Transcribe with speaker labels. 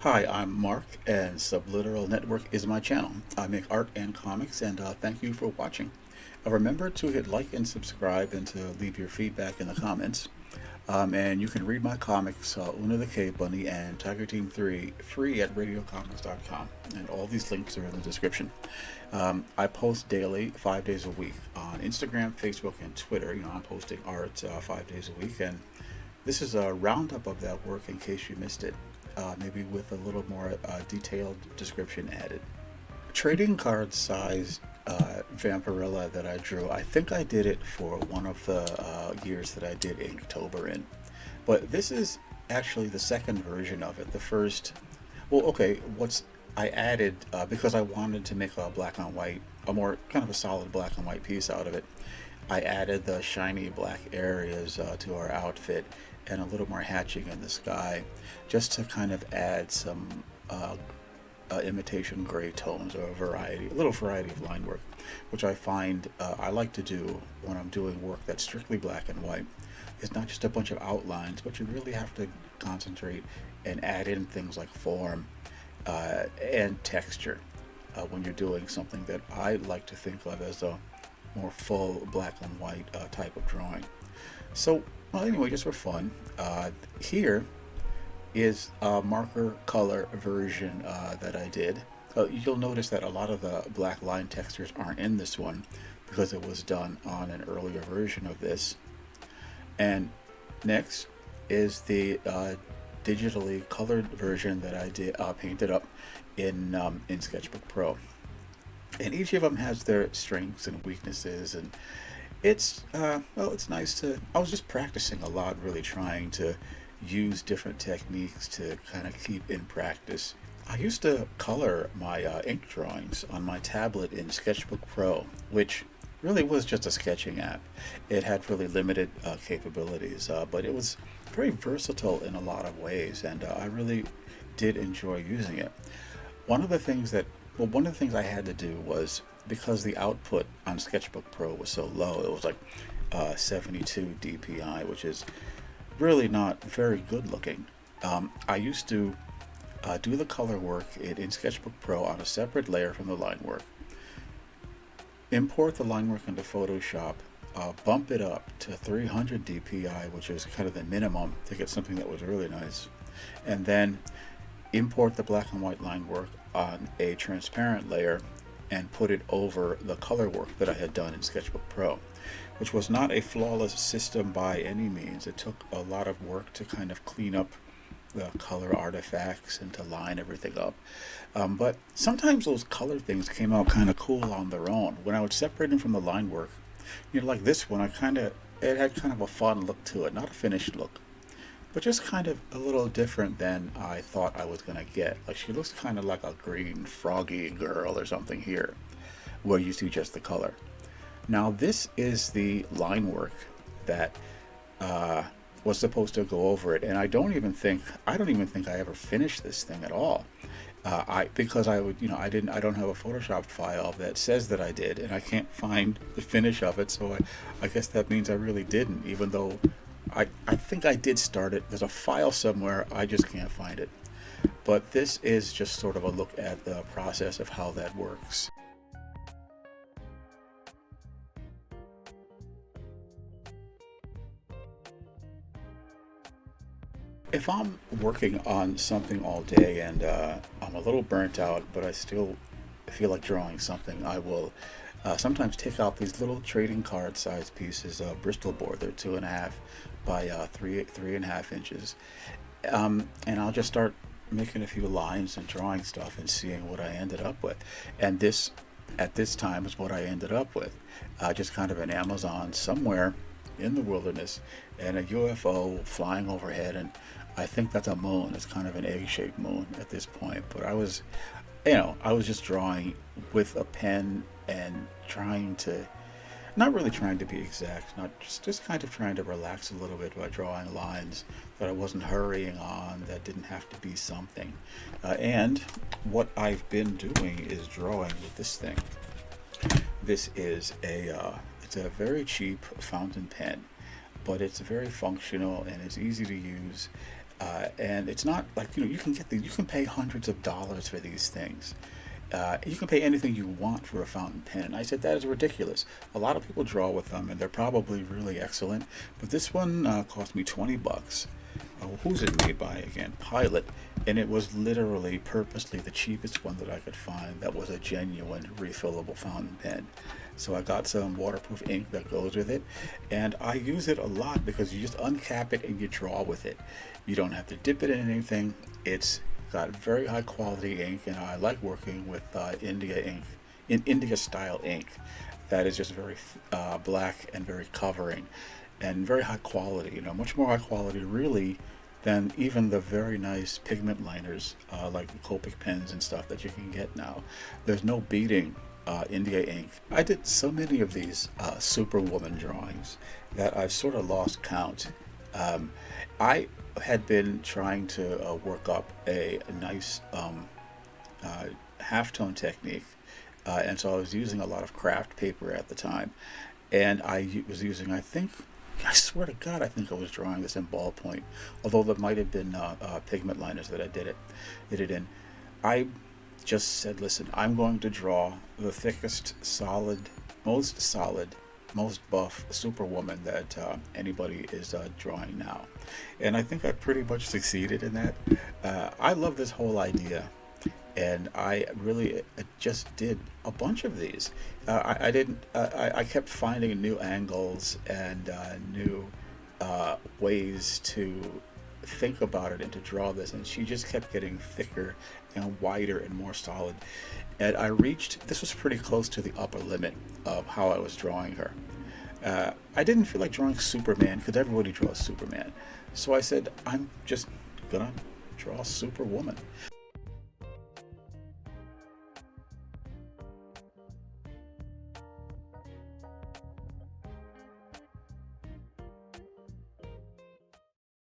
Speaker 1: Hi, I'm Mark, and Subliteral Network is my channel. I make art and comics, and thank you for watching. Remember to hit like and subscribe and to leave your feedback in the comments. And you can read my comics, Una the Cave Bunny and Tiger Team 3, free at radiocomics.com. And all these links are in the description. I post daily, 5 days a week, on Instagram, Facebook, and Twitter. I'm posting art 5 days a week, and this is a roundup of that work in case you missed it, maybe with a little more detailed description added. Trading card size Vampirella that I drew, I think I did it for one of the years that I did Inktober in. But this is actually the second version of it. The first, well, okay, I added, because I wanted to make a black and white, a more kind of a solid black and white piece out of it, I added the shiny black areas to our outfit and a little more hatching in the sky, just to kind of add some imitation gray tones or a little variety of line work, which I find I like to do when I'm doing work that's strictly black and white. It's not just a bunch of outlines, but you really have to concentrate and add in things like form and texture when you're doing something that I like to think of as a more full black and white type of drawing. So, well, anyway, just for fun, here is a marker color version that I did. You'll notice that a lot of the black line textures aren't in this one because it was done on an earlier version of this. And next is the digitally colored version that I did painted up in Sketchbook Pro. And each of them has their strengths and weaknesses, and it's nice to. I was just practicing a lot, really trying to use different techniques to kind of keep in practice. I used to color my ink drawings on my tablet in Sketchbook Pro, which really was just a sketching app. It had really limited capabilities, but it was very versatile in a lot of ways, and I really did enjoy using it. One of the things I had to do was, because the output on Sketchbook Pro was so low, it was like 72 dpi, which is really not very good looking. I used to do the color work in Sketchbook Pro on a separate layer from the line work, import the line work into Photoshop, bump it up to 300 dpi, which is kind of the minimum to get something that was really nice, and then import the black and white line work on a transparent layer and put it over the color work that I had done in Sketchbook Pro, which was not a flawless system by any means. It took a lot of work to kind of clean up the color artifacts and to line everything up. But sometimes those color things came out kind of cool on their own. When I would separate them from the line work, like this one, it had kind of a fun look to it, not a finished look, but just kind of a little different than I thought I was going to get. Like, she looks kind of like a green froggy girl or something here, where you see just the color. Now, this is the line work that was supposed to go over it, and I don't even think I ever finished this thing at all. Because I would, I don't have a Photoshop file that says that I did, and I can't find the finish of it. So I guess that means I really didn't, even though I think I did start it. There's a file somewhere, I just can't find it. But this is just sort of a look at the process of how that works. If I'm working on something all day and I'm a little burnt out, but I still feel like drawing something, I will sometimes take out these little trading card size pieces of Bristol board. They're 2.5 by 3.5 inches, and I'll just start making a few lines and drawing stuff and seeing what I ended up with. And this, at this time, is what I ended up with. Just kind of an Amazon somewhere in the wilderness, and a UFO flying overhead, and I think that's a moon. It's kind of an egg-shaped moon at this point. But I was just drawing with a pen and trying to, not really trying to be exact, not just kind of trying to relax a little bit by drawing lines that I wasn't hurrying on, that didn't have to be something. And what I've been doing is drawing with this thing. This is it's a very cheap fountain pen, but it's very functional and it's easy to use. And it's not like, you can get these, you can pay hundreds of dollars for these things. You can pay anything you want for a fountain pen. And I said, that is ridiculous. A lot of people draw with them, and they're probably really excellent. But this one cost me 20 bucks. Who's it made by again? Pilot. And it was literally purposely the cheapest one that I could find that was a genuine refillable fountain pen. So I got some waterproof ink that goes with it, and I use it a lot because you just uncap it and you draw with it. You don't have to dip it in anything. It's got very high quality ink, and I like working with India ink, in India style ink. That is just very black and very covering, and very high quality. Much more high quality really than even the very nice pigment liners like the Copic pens and stuff that you can get now. There's no beating India ink. I did so many of these Superwoman drawings that I've sort of lost count. I had been trying to work up a nice halftone technique, and so I was using a lot of craft paper at the time, and I was using, I swear to God, I think I was drawing this in ballpoint, although there might have been pigment liners that I did it in. I just said, listen, I'm going to draw the thickest, solid, most buff Superwoman that anybody is drawing now. And I think I pretty much succeeded in that. I love this whole idea, and I really just did a bunch of these. I didn't. I kept finding new angles and new ways to think about it and to draw this, and she just kept getting thicker and wider and more solid. And this was pretty close to the upper limit of how I was drawing her. I didn't feel like drawing Superman because everybody draws Superman. So I said, I'm just gonna draw Superwoman.